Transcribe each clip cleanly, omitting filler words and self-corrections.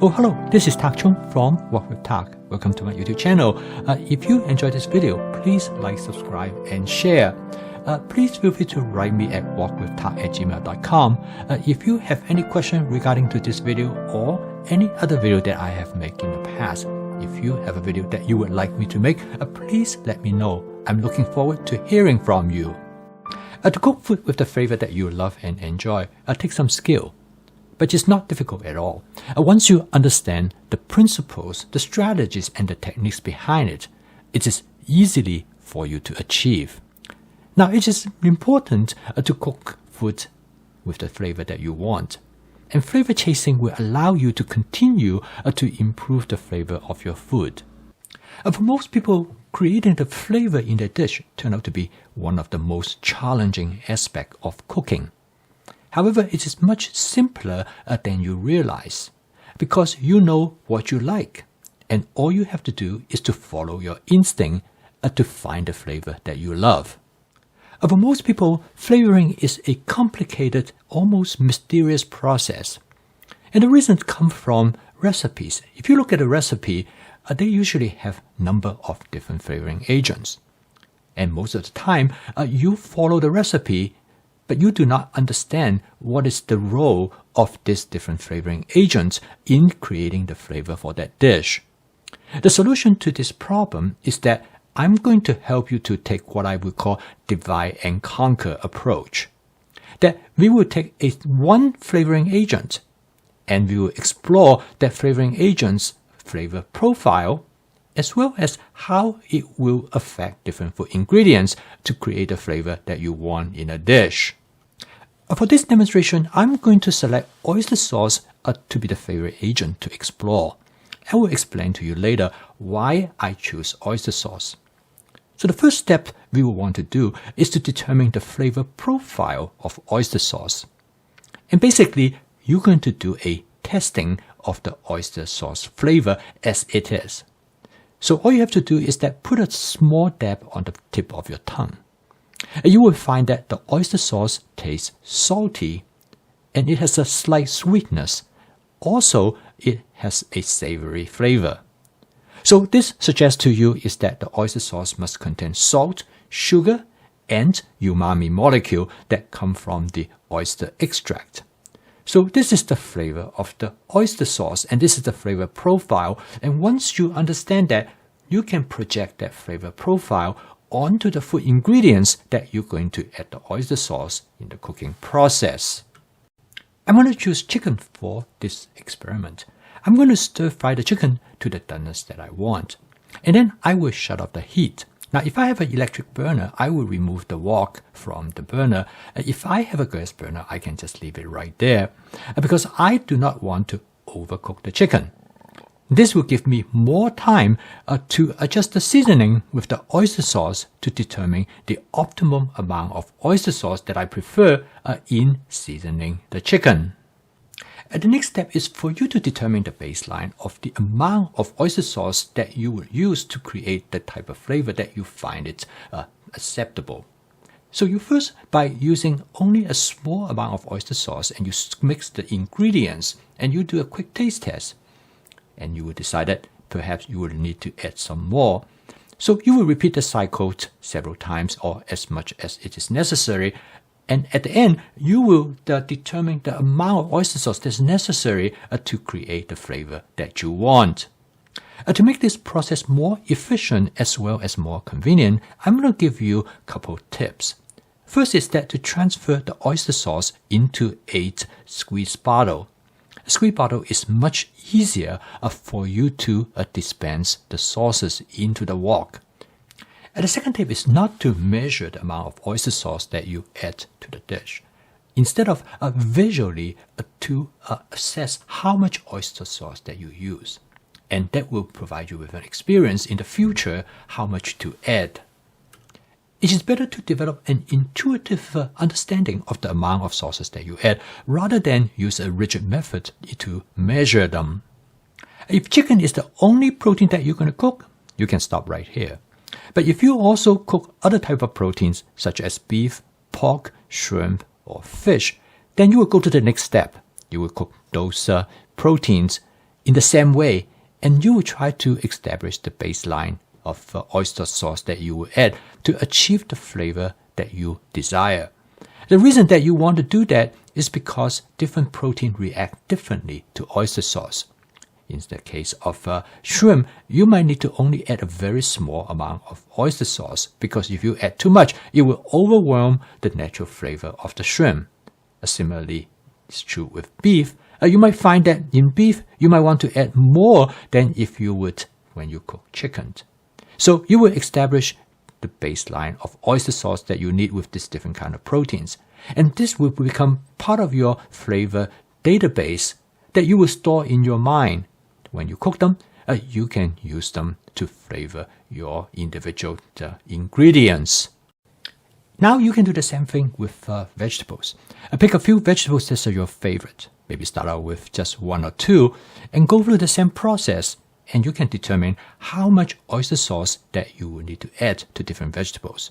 Oh, hello, this is Tak Chung from Walk with Tak. Welcome to my YouTube channel. If you enjoyed this video, please like, subscribe, and share. Please feel free to write me at walkwithtak@gmail.com if you have any question regarding to this video or any other video that I have made in the past. If you have a video that you would like me to make, please let me know. I'm looking forward to hearing from you. To cook food with the flavor that you love and enjoy takes some skill, but it's not difficult at all. Once you understand the principles, the strategies, and the techniques behind it, it is easily for you to achieve. Now, it is important to cook food with the flavor that you want. And flavor chasing will allow you to continue to improve the flavor of your food. For most people, creating the flavor in their dish turns out to be one of the most challenging aspects of cooking. However, it is much simpler than you realize, because you know what you like, and all you have to do is to follow your instinct to find the flavor that you love. For most people, flavoring is a complicated, almost mysterious process. And the reasons come from recipes. If you look at a recipe, they usually have a number of different flavoring agents. And most of the time, you follow the recipe, but you do not understand what is the role of these different flavoring agents in creating the flavor for that dish. The solution to this problem is that I'm going to help you to take what I would call divide and conquer approach. That we will take one flavoring agent and we will explore that flavoring agent's flavor profile as well as how it will affect different food ingredients to create the flavor that you want in a dish. For this demonstration, I'm going to select oyster sauce to be the flavor agent to explore. I will explain to you later why I choose oyster sauce. So the first step we will want to do is to determine the flavor profile of oyster sauce. And basically, you're going to do a testing of the oyster sauce flavor as it is. So all you have to do is that put a small dab on the tip of your tongue. And you will find that the oyster sauce tastes salty and it has a slight sweetness. Also, it has a savory flavor. So this suggests to you is that the oyster sauce must contain salt, sugar, and umami molecule that come from the oyster extract. So this is the flavor of the oyster sauce, and this is the flavor profile. And once you understand that, you can project that flavor profile onto the food ingredients that you're going to add the oyster sauce in the cooking process. I'm going to choose chicken for this experiment. I'm going to stir fry the chicken to the doneness that I want. And then I will shut off the heat. Now, if I have an electric burner, I will remove the wok from the burner. If I have a gas burner, I can just leave it right there because I do not want to overcook the chicken. This will give me more time to adjust the seasoning with the oyster sauce to determine the optimum amount of oyster sauce that I prefer in seasoning the chicken. The next step is for you to determine the baseline of the amount of oyster sauce that you will use to create the type of flavor that you find it acceptable. So you first, by using only a small amount of oyster sauce and you mix the ingredients and you do a quick taste test, and you will decide that perhaps you will need to add some more. So you will repeat the cycle several times or as much as it is necessary. And at the end, you will determine the amount of oyster sauce that's necessary to create the flavor that you want. To make this process more efficient as well as more convenient, I'm going to give you a couple tips. First is that to transfer the oyster sauce into a squeeze bottle. A squeeze bottle is much easier for you to dispense the sauces into the wok. And the second tip is not to measure the amount of oyster sauce that you add to the dish. Instead of visually to assess how much oyster sauce that you use. And that will provide you with an experience in the future how much to add. It is better to develop an intuitive understanding of the amount of sauces that you add rather than use a rigid method to measure them. If chicken is the only protein that you're going to cook, you can stop right here. But if you also cook other type of proteins such as beef, pork, shrimp, or fish, then you will go to the next step. You will cook those proteins in the same way, and you will try to establish the baseline of oyster sauce that you will add to achieve the flavor that you desire. The reason that you want to do that is because different protein react differently to oyster sauce. In the case of shrimp, you might need to only add a very small amount of oyster sauce, because if you add too much, it will overwhelm the natural flavor of the shrimp. Similarly, it's true with beef. You might find that in beef, you might want to add more than if you would when you cook chicken. So you will establish the baseline of oyster sauce that you need with these different kind of proteins. And this will become part of your flavor database that you will store in your mind. When you cook them, you can use them to flavor your individual ingredients. Now you can do the same thing with vegetables. Pick a few vegetables that are your favorite. Maybe start out with just one or two and go through the same process, and you can determine how much oyster sauce that you will need to add to different vegetables.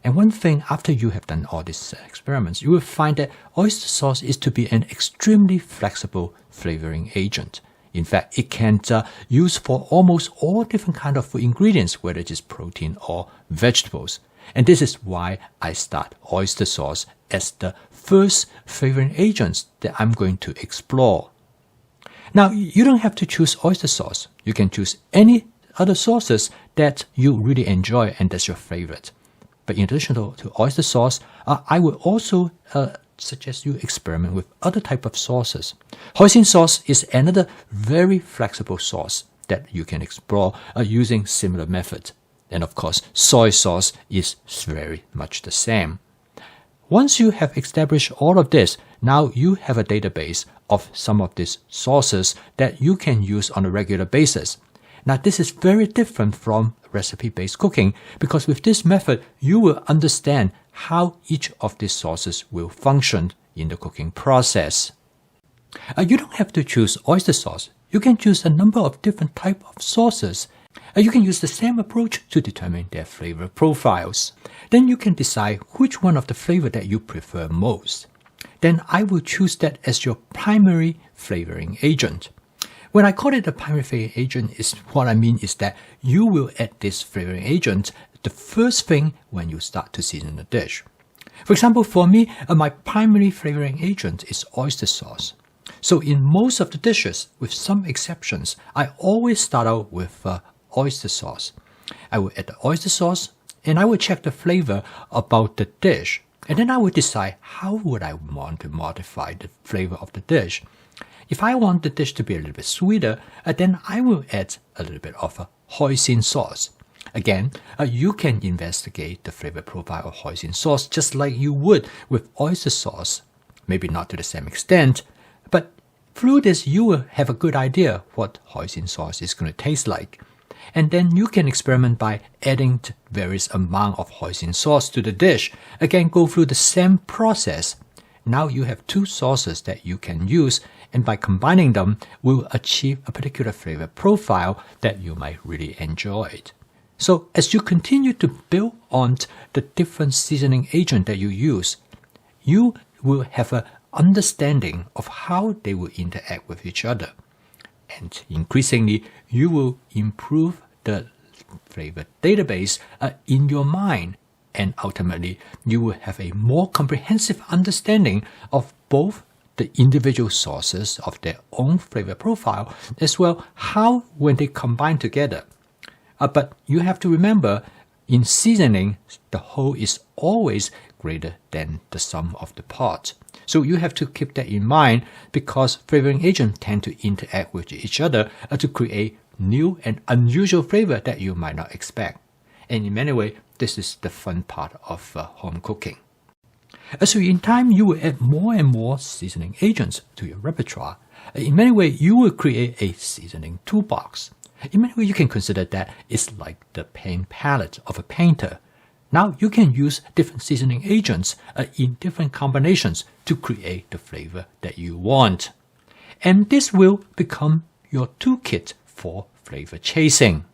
And one thing, after you have done all these experiments, you will find that oyster sauce is to be an extremely flexible flavoring agent. In fact, it can use for almost all different kinds of food ingredients, whether it is protein or vegetables. And this is why I start oyster sauce as the first flavoring agent that I'm going to explore. Now, you don't have to choose oyster sauce. You can choose any other sauces that you really enjoy and that's your favorite. But in addition to oyster sauce, I will also suggest you experiment with other type of sauces. Hoisin sauce is another very flexible sauce that you can explore using similar methods. And of course, soy sauce is very much the same. Once you have established all of this, now you have a database of some of these sauces that you can use on a regular basis. Now, this is very different from recipe-based cooking, because with this method, you will understand how each of these sauces will function in the cooking process. You don't have to choose oyster sauce. You can choose a number of different types of sauces. You can use the same approach to determine their flavor profiles. Then you can decide which one of the flavor that you prefer most. Then I will choose that as your primary flavoring agent. When I call it a primary flavoring agent, what I mean is that you will add this flavoring agent the first thing when you start to season the dish. For example, for me, my primary flavoring agent is oyster sauce. So in most of the dishes, with some exceptions, I always start out with oyster sauce. I will add the oyster sauce, and I will check the flavor about the dish, and then I will decide how would I want to modify the flavor of the dish. If I want the dish to be a little bit sweeter, then I will add a little bit of a hoisin sauce. Again, you can investigate the flavor profile of hoisin sauce just like you would with oyster sauce. Maybe not to the same extent, but through this you will have a good idea what hoisin sauce is going to taste like. And then you can experiment by adding various amount of hoisin sauce to the dish. Again, go through the same process. Now you have two sauces that you can use, and by combining them, will achieve a particular flavor profile that you might really enjoy. So as you continue to build on the different seasoning agent that you use, you will have an understanding of how they will interact with each other. And increasingly, you will improve the flavor database in your mind. And ultimately, you will have a more comprehensive understanding of both the individual sauces of their own flavor profile, as well how when they combine together. But you have to remember, in seasoning, the whole is always greater than the sum of the parts. So you have to keep that in mind, because flavoring agents tend to interact with each other to create new and unusual flavor that you might not expect. And in many ways, this is the fun part of home cooking. So in time, you will add more and more seasoning agents to your repertoire. In many ways, you will create a seasoning toolbox. In many ways, you can consider that it's like the paint palette of a painter. Now you can use different seasoning agents in different combinations to create the flavor that you want. And this will become your toolkit for flavor chasing.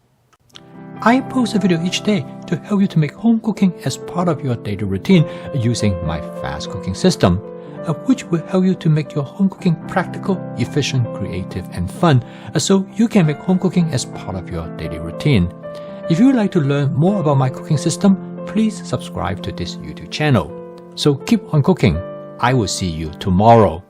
I post a video each day to help you to make home cooking as part of your daily routine using my fast cooking system. which will help you to make your home cooking practical, efficient, creative, and fun, so you can make home cooking as part of your daily routine. If you would like to learn more about my cooking system, please subscribe to this YouTube channel. So keep on cooking. I will see you tomorrow.